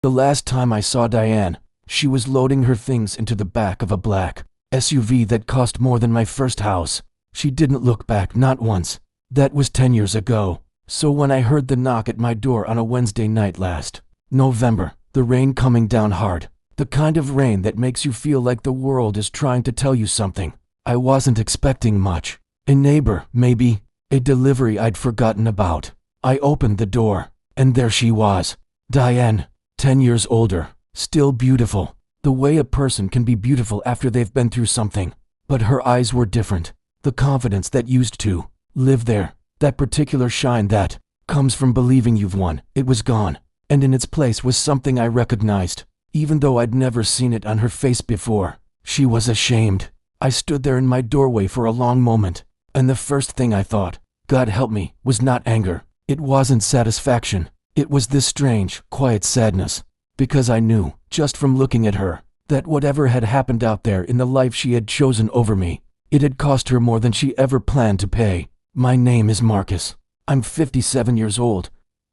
The last time I saw Diane, she was loading her things into the back of a black SUV that cost more than my first house. She didn't look back, not once. That was 10 years ago. So when I heard the knock at my door on a Wednesday night last November, the rain coming down hard, the kind of rain that makes you feel like the world is trying to tell you something, I wasn't expecting much. A neighbor, maybe. A delivery I'd forgotten about. I opened the door, and there she was. Diane, 10 years older, still beautiful. The way a person can be beautiful after they've been through something. But her eyes were different. The confidence that used to live there, that particular shine that comes from believing you've won, it was gone. And in its place was something I recognized, even though I'd never seen it on her face before. She was ashamed. I stood there in my doorway for a long moment, and the first thing I thought, God help me, was not anger. It wasn't satisfaction. It was this strange, quiet sadness. Because I knew, just from looking at her, that whatever had happened out there in the life she had chosen over me, it had cost her more than she ever planned to pay. My name is Marcus. I'm 57 years old,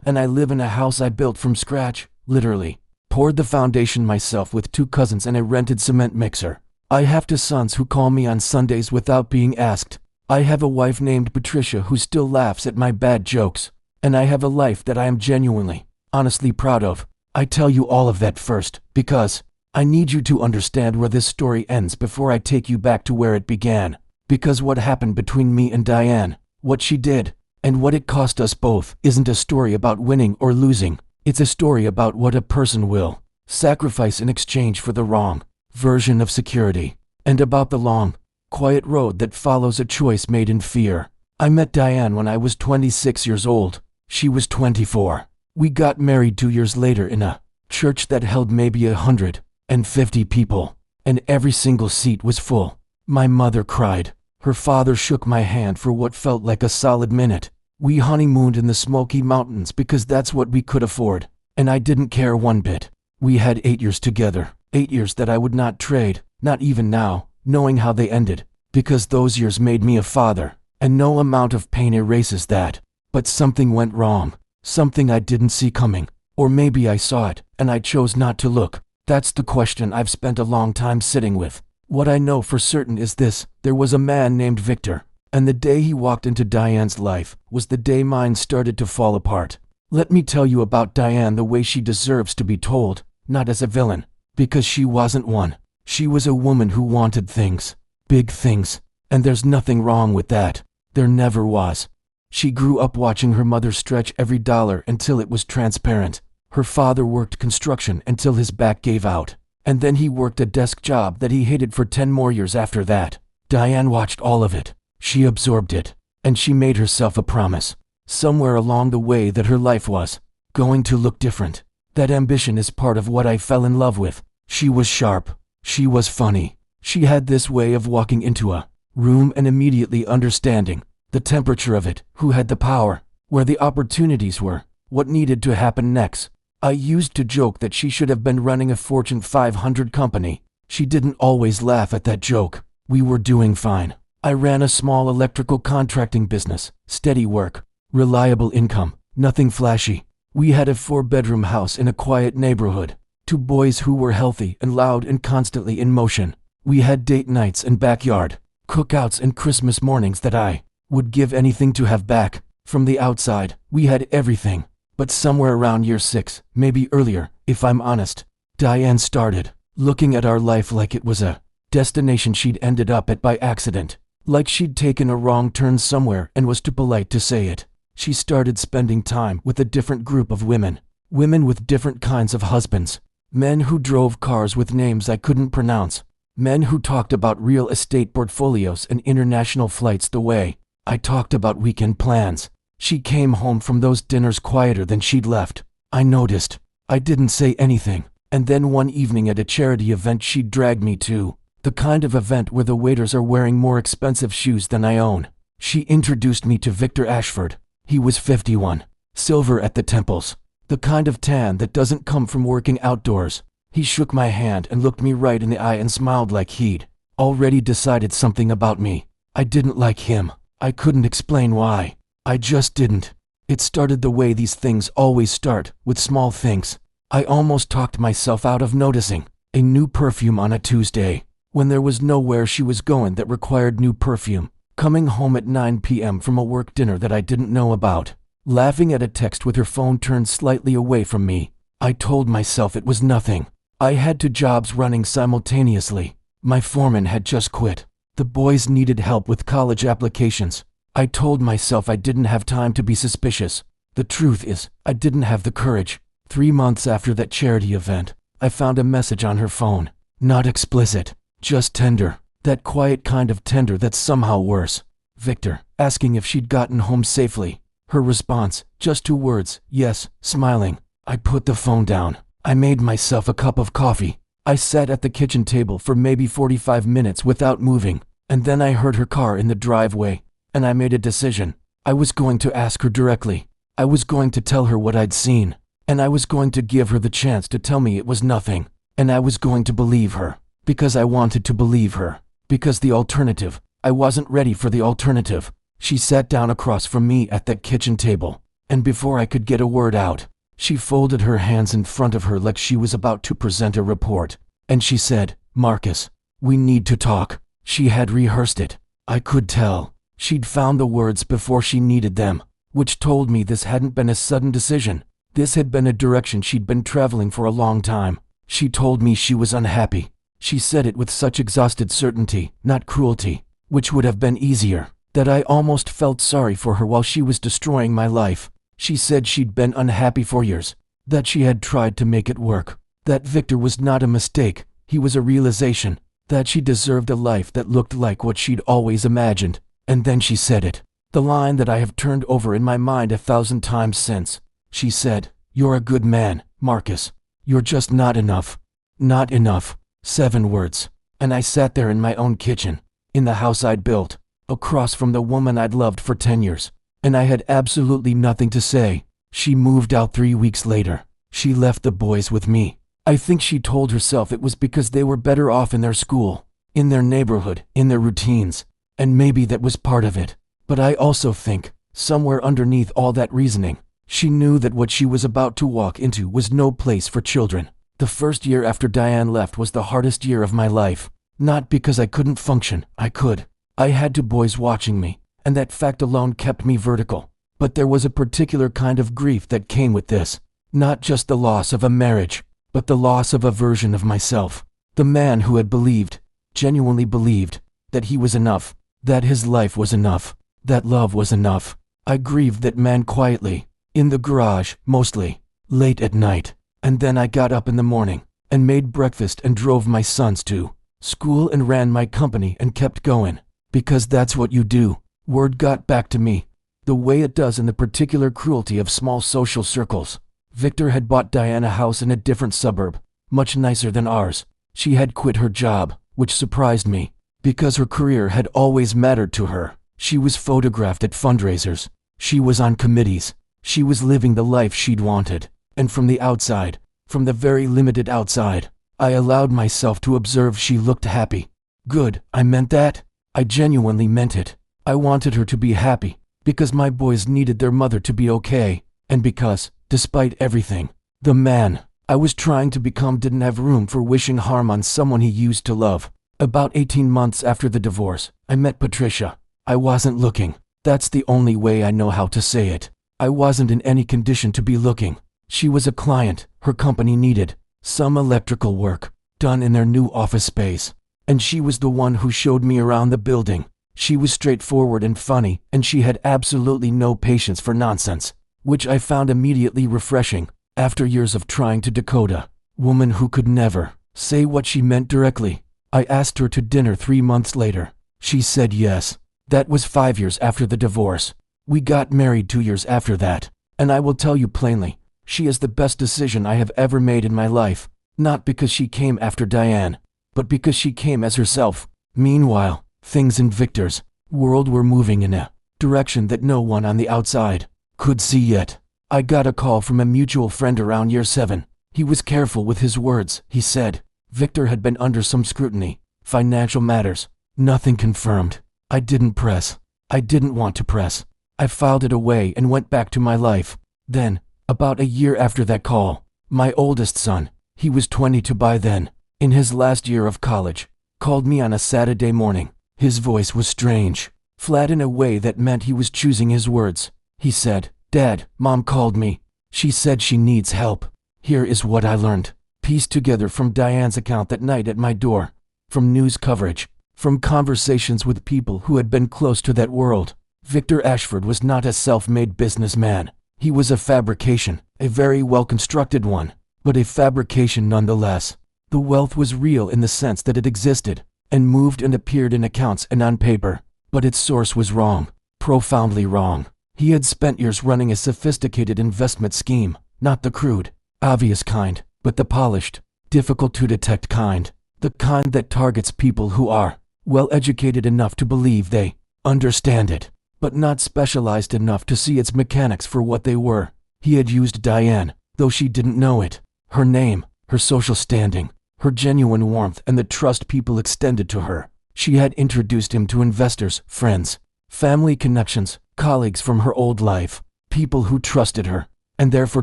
and I live in a house I built from scratch, literally. Poured the foundation myself with 2 cousins and a rented cement mixer. I have 2 sons who call me on Sundays without being asked. I have a wife named Patricia who still laughs at my bad jokes. And I have a life that I am genuinely, honestly proud of. I tell you all of that first, because I need you to understand where this story ends before I take you back to where it began. Because what happened between me and Diane, what she did, and what it cost us both, isn't a story about winning or losing. It's a story about what a person will sacrifice in exchange for the wrong version of security, and about the long, quiet road that follows a choice made in fear. I met Diane when I was 26 years old. She was 24. We got married 2 years later in a church that held maybe 150 people, and every single seat was full. My mother cried. Her father shook my hand for what felt like a solid minute. We honeymooned in the Smoky Mountains because that's what we could afford, and I didn't care one bit. We had 8 years together, 8 years that I would not trade, not even now, knowing how they ended, because those years made me a father, and no amount of pain erases that. But something went wrong, something I didn't see coming, or maybe I saw it, and I chose not to look. That's the question I've spent a long time sitting with. What I know for certain is this: there was a man named Victor, and the day he walked into Diane's life was the day mine started to fall apart. Let me tell you about Diane the way she deserves to be told, not as a villain, because she wasn't one. She was a woman who wanted things, big things, and there's nothing wrong with that. There never was. She grew up watching her mother stretch every dollar until it was transparent. Her father worked construction until his back gave out, and then he worked a desk job that he hated for 10 more years after that. Diane watched all of it. She absorbed it, and she made herself a promise, somewhere along the way, that her life was going to look different. That ambition is part of what I fell in love with. She was sharp. She was funny. She had this way of walking into a room and immediately understanding the temperature of it, who had the power, where the opportunities were, what needed to happen next. I used to joke that she should have been running a Fortune 500 company. She didn't always laugh at that joke. We were doing fine. I ran a small electrical contracting business, steady work, reliable income, nothing flashy. We had a 4-bedroom house in a quiet neighborhood, 2 boys who were healthy and loud and constantly in motion. We had date nights and backyard cookouts and Christmas mornings that I would give anything to have back. From the outside, we had everything. But somewhere around year 6, maybe earlier, if I'm honest, Diane started looking at our life like it was a destination she'd ended up at by accident. Like she'd taken a wrong turn somewhere and was too polite to say it. She started spending time with a different group of women. Women with different kinds of husbands. Men who drove cars with names I couldn't pronounce. Men who talked about real estate portfolios and international flights the way I talked about weekend plans. She came home from those dinners quieter than she'd left. I noticed. I didn't say anything. And then one evening at a charity event she'd dragged me to, the kind of event where the waiters are wearing more expensive shoes than I own. She introduced me to Victor Ashford. He was 51, silver at the temples, the kind of tan that doesn't come from working outdoors. He shook my hand and looked me right in the eye and smiled like he'd already decided something about me. I didn't like him. I couldn't explain why. I just didn't. It started the way these things always start, with small things. I almost talked myself out of noticing. A new perfume on a Tuesday, when there was nowhere she was going that required new perfume. Coming home at 9 p.m. from a work dinner that I didn't know about. Laughing at a text with her phone turned slightly away from me. I told myself it was nothing. I had two jobs running simultaneously. My foreman had just quit. The boys needed help with college applications. I told myself I didn't have time to be suspicious. The truth is, I didn't have the courage. 3 months after that charity event, I found a message on her phone. Not explicit, just tender. That quiet kind of tender that's somehow worse. Victor, asking if she'd gotten home safely. Her response, just 2 words, yes, smiling. I put the phone down. I made myself a cup of coffee. I sat at the kitchen table for maybe 45 minutes without moving, and then I heard her car in the driveway, and I made a decision. I was going to ask her directly. I was going to tell her what I'd seen, and I was going to give her the chance to tell me it was nothing, and I was going to believe her, because I wanted to believe her. Because the alternative, I wasn't ready for the alternative. She sat down across from me at that kitchen table, and before I could get a word out, she folded her hands in front of her like she was about to present a report, and she said, "Marcus, we need to talk." She had rehearsed it. I could tell. She'd found the words before she needed them, which told me this hadn't been a sudden decision. This had been a direction she'd been traveling for a long time. She told me she was unhappy. She said it with such exhausted certainty, not cruelty, which would have been easier, that I almost felt sorry for her while she was destroying my life. She said she'd been unhappy for years, that she had tried to make it work, that Victor was not a mistake, he was a realization, that she deserved a life that looked like what she'd always imagined. And then she said it, the line that I have turned over in my mind 1,000 times since. She said, "You're a good man, Marcus. You're just not enough. Not enough." 7 words. And I sat there in my own kitchen, in the house I'd built, across from the woman I'd loved for 10 years, and I had absolutely nothing to say. She moved out 3 weeks later. She left the boys with me. I think she told herself it was because they were better off in their school, in their neighborhood, in their routines, and maybe that was part of it. But I also think, somewhere underneath all that reasoning, she knew that what she was about to walk into was no place for children. The first year after Diane left was the hardest year of my life. Not because I couldn't function, I could. I had 2 boys watching me, and that fact alone kept me vertical. But there was a particular kind of grief that came with this. Not just the loss of a marriage, but the loss of a version of myself. The man who had believed, genuinely believed, that he was enough, that his life was enough, that love was enough. I grieved that man quietly, in the garage, mostly, late at night. And then I got up in the morning, and made breakfast and drove my sons to school and ran my company and kept going. Because that's what you do. Word got back to me, the way it does in the particular cruelty of small social circles. Victor had bought Diane a house in a different suburb, much nicer than ours. She had quit her job, which surprised me, because her career had always mattered to her. She was photographed at fundraisers. She was on committees. She was living the life she'd wanted. And from the outside, from the very limited outside, I allowed myself to observe she looked happy. Good, I meant that. I genuinely meant it. I wanted her to be happy, because my boys needed their mother to be okay, and because, despite everything, the man I was trying to become didn't have room for wishing harm on someone he used to love. About 18 months after the divorce, I met Patricia. I wasn't looking. That's the only way I know how to say it. I wasn't in any condition to be looking. She was a client her company needed, some electrical work, done in their new office space. And she was the one who showed me around the building. She was straightforward and funny, and she had absolutely no patience for nonsense, which I found immediately refreshing, after years of trying to decode a woman who could never say what she meant directly. I asked her to dinner 3 months later. She said yes. That was 5 years after the divorce. We got married 2 years after that, and I will tell you plainly, she is the best decision I have ever made in my life, not because she came after Diane, but because she came as herself. Meanwhile, things in Victor's world were moving in a direction that no one on the outside could see yet. I got a call from a mutual friend around year 7. He was careful with his words. He said, Victor had been under some scrutiny, financial matters, nothing confirmed. I didn't press. I didn't want to press. I filed it away and went back to my life. Then, about a year after that call, My oldest son, he was 22 by then, in his last year of college, called me on a Saturday morning. His voice was strange, flat in a way that meant he was choosing his words. He said, "Dad, Mom called me. She said she needs help." Here is what I learned, pieced together from Diane's account that night at my door, from news coverage, from conversations with people who had been close to that world. Victor Ashford was not a self-made businessman. He was a fabrication, a very well-constructed one, but a fabrication nonetheless. The wealth was real in the sense that it existed, and moved and appeared in accounts and on paper, but its source was wrong, profoundly wrong. He had spent years running a sophisticated investment scheme, not the crude, obvious kind, but the polished, difficult to detect kind, the kind that targets people who are well-educated enough to believe they understand it, but not specialized enough to see its mechanics for what they were. He had used Diane, though she didn't know it. Her name, her social standing, her genuine warmth and the trust people extended to her. She had introduced him to investors, friends, family connections, colleagues from her old life, people who trusted her, and therefore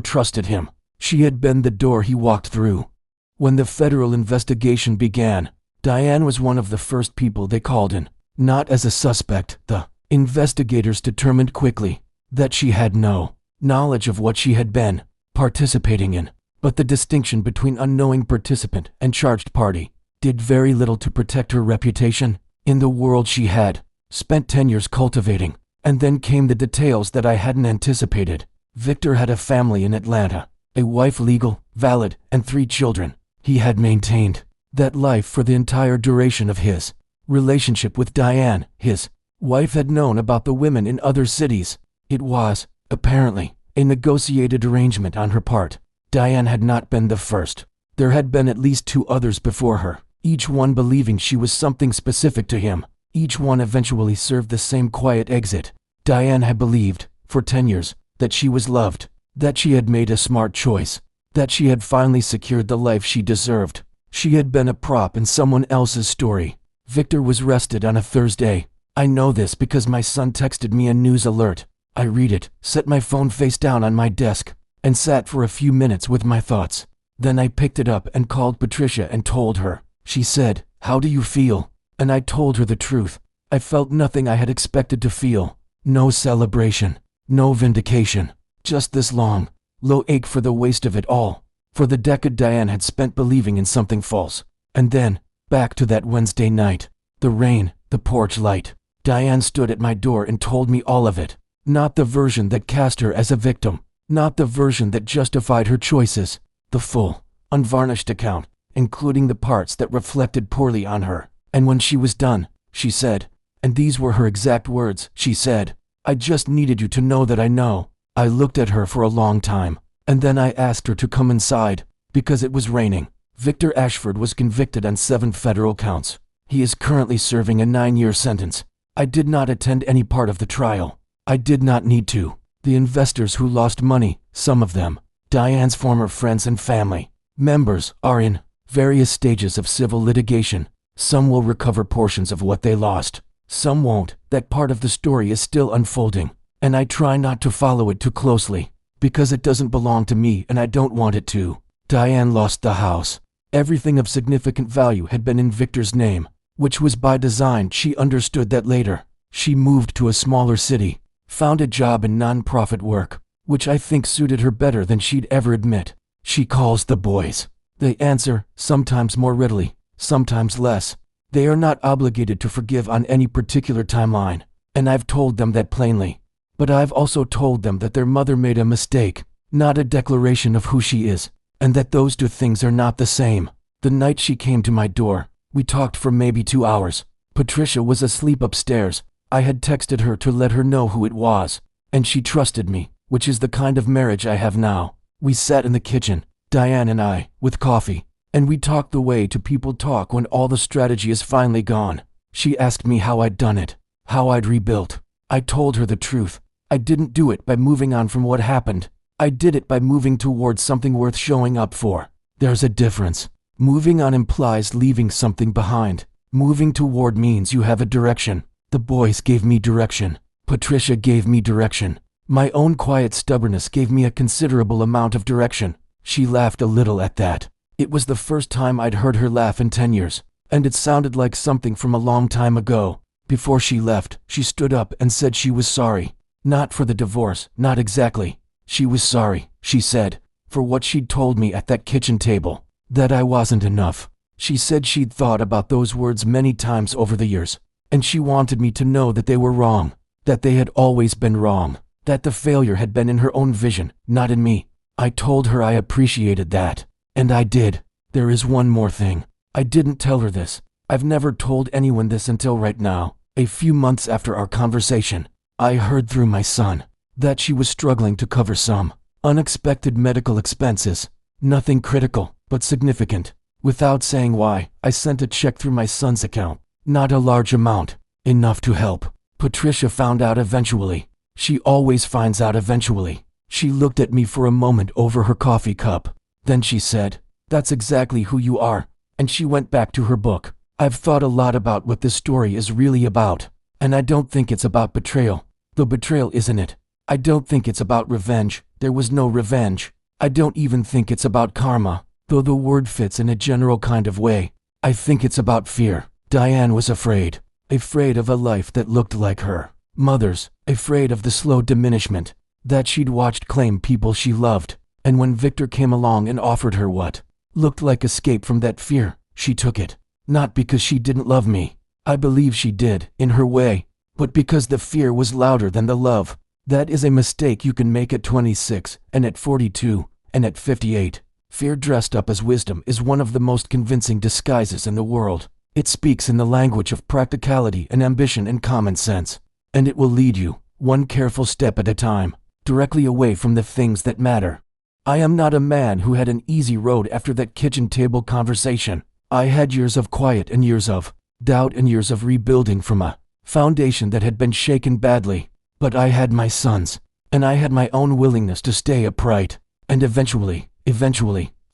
trusted him. She had been the door he walked through. When the federal investigation began, Diane was one of the first people they called in, not as a suspect. The investigators determined quickly that she had no knowledge of what she had been participating in, but the distinction between unknowing participant and charged party did very little to protect her reputation in the world she had spent 10 years cultivating. And then came the details that I hadn't anticipated. Victor had a family in Atlanta, a wife legal, valid, and 3 children. He had maintained that life for the entire duration of his relationship with Diane. His wife had known about the women in other cities. It was, apparently, a negotiated arrangement on her part. Diane had not been the first. There had been at least 2 others before her, each one believing she was something specific to him. Each one eventually served the same quiet exit. Diane had believed, for 10 years, that she was loved, that she had made a smart choice, that she had finally secured the life she deserved. She had been a prop in someone else's story. Victor was arrested on a Thursday. I know this because my son texted me a news alert. I read it, set my phone face down on my desk, and sat for a few minutes with my thoughts. Then I picked it up and called Patricia and told her. She said, "How do you feel?" And I told her the truth. I felt nothing I had expected to feel. No celebration, no vindication, just this long, low ache for the waste of it all, for the decade Diane had spent believing in something false. And then, back to that Wednesday night, the rain, the porch light. Diane stood at my door and told me all of it. Not the version that cast her as a victim, not the version that justified her choices, the full, unvarnished account, including the parts that reflected poorly on her. And when she was done, she said, and these were her exact words, she said, "I just needed you to know that I know." I looked at her for a long time, and then I asked her to come inside, because it was raining. Victor Ashford was convicted on 7 federal counts. He is currently serving a 9-year sentence. I did not attend any part of the trial. I did not need to. The investors who lost money, some of them, Diane's former friends and family members, are in various stages of civil litigation. Some will recover portions of what they lost. Some won't. That part of the story is still unfolding, and I try not to follow it too closely, because it doesn't belong to me and I don't want it to. Diane lost the house. Everything of significant value had been in Victor's name, which was by design. She understood that later. She moved to a smaller city, found a job in non-profit work, which I think suited her better than she'd ever admit. She calls the boys. They answer, sometimes more readily, sometimes less. They are not obligated to forgive on any particular timeline, and I've told them that plainly. But I've also told them that their mother made a mistake, not a declaration of who she is, and that those 2 things are not the same. The night she came to my door, we talked for maybe 2 hours. Patricia was asleep upstairs. I had texted her to let her know who it was, and she trusted me, which is the kind of marriage I have now. We sat in the kitchen, Diane and I, with coffee, and we talked the way two people talk when all the strategy is finally gone. She asked me how I'd done it, how I'd rebuilt. I told her the truth. I didn't do it by moving on from what happened. I did it by moving towards something worth showing up for. There's a difference. Moving on implies leaving something behind. Moving toward means you have a direction. The boys gave me direction. Patricia gave me direction. My own quiet stubbornness gave me a considerable amount of direction. She laughed a little at that. It was the first time I'd heard her laugh in 10 years, and it sounded like something from a long time ago. Before she left, she stood up and said she was sorry. Not for the divorce, not exactly. She was sorry, she said, for what she'd told me at that kitchen table. That I wasn't enough. She said she'd thought about those words many times over the years, and she wanted me to know that they were wrong, that they had always been wrong, that the failure had been in her own vision, not in me. I told her I appreciated that, and I did. There is one more thing. I didn't tell her this. I've never told anyone this until right now. A few months after our conversation, I heard through my son that she was struggling to cover some unexpected medical expenses. Nothing critical, but significant. Without saying why, I sent a check through my son's account. Not a large amount, enough to help. Patricia found out eventually. She always finds out eventually. She looked at me for a moment over her coffee cup. Then she said, "That's exactly who you are." And she went back to her book. I've thought a lot about what this story is really about. And I don't think it's about betrayal. The betrayal isn't it. I don't think it's about revenge. There was no revenge. I don't even think it's about karma, though the word fits in a general kind of way. I think it's about fear. Diane was afraid. Afraid of a life that looked like her mother's. Afraid of the slow diminishment that she'd watched claim people she loved. And when Victor came along and offered her what looked like escape from that fear, she took it. Not because she didn't love me. I believe she did, in her way. But because the fear was louder than the love. That is a mistake you can make at 26, and at 42, and at 58. Fear dressed up as wisdom is one of the most convincing disguises in the world. It speaks in the language of practicality and ambition and common sense. And it will lead you, one careful step at a time, directly away from the things that matter. I am not a man who had an easy road after that kitchen table conversation. I had years of quiet and years of doubt and years of rebuilding from a foundation that had been shaken badly. But I had my sons, and I had my own willingness to stay upright. And eventually,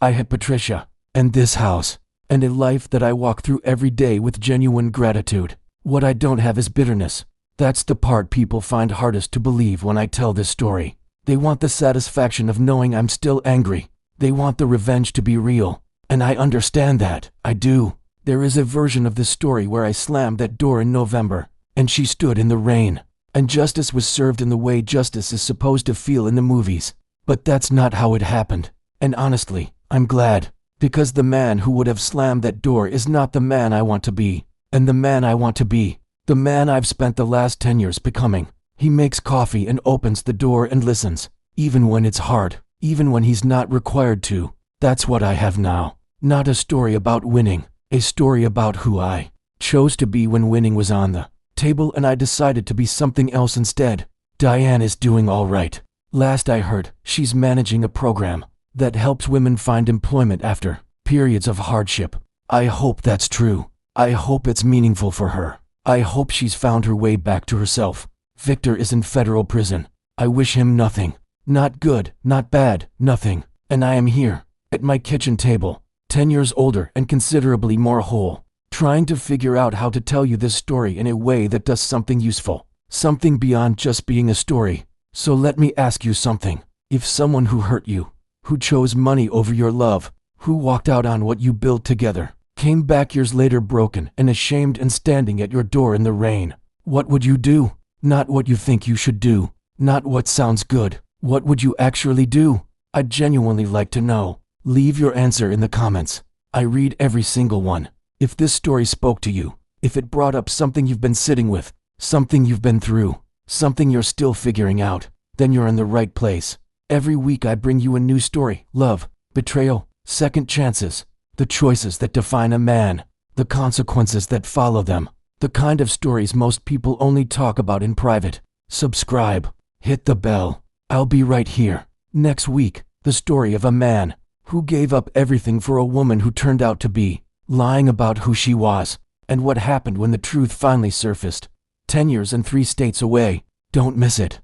I had Patricia, and this house, and a life that I walk through every day with genuine gratitude. What I don't have is bitterness. That's the part people find hardest to believe when I tell this story. They want the satisfaction of knowing I'm still angry. They want the revenge to be real. And I understand that. I do. There is a version of this story where I slammed that door in November, and she stood in the rain. And justice was served in the way justice is supposed to feel in the movies. But that's not how it happened. And honestly, I'm glad. Because the man who would have slammed that door is not the man I want to be. And the man I want to be, the man I've spent the last 10 years becoming. He makes coffee and opens the door and listens. Even when it's hard. Even when he's not required to. That's what I have now. Not a story about winning. A story about who I chose to be when winning was on the table and I decided to be something else instead. Diane is doing all right. Last I heard, she's managing a program that helps women find employment after periods of hardship. I hope that's true. I hope it's meaningful for her. I hope she's found her way back to herself. Victor is in federal prison. I wish him nothing. Not good, not bad, nothing. And I am here, at my kitchen table, 10 years older and considerably more whole, trying to figure out how to tell you this story in a way that does something useful, something beyond just being a story. So let me ask you something. If someone who hurt you, who chose money over your love, who walked out on what you built together, came back years later broken and ashamed and standing at your door in the rain, what would you do? Not what you think you should do, not what sounds good. What would you actually do? I'd genuinely like to know. Leave your answer in the comments. I read every single one. If this story spoke to you, if it brought up something you've been sitting with, something you've been through, something you're still figuring out, then you're in the right place. Every week I bring you a new story. Love, betrayal, second chances, the choices that define a man, the consequences that follow them, the kind of stories most people only talk about in private. Subscribe, hit the bell. I'll be right here. Next week, the story of a man who gave up everything for a woman who turned out to be lying about who she was, and what happened when the truth finally surfaced. 10 years and 3 states away. Don't miss it.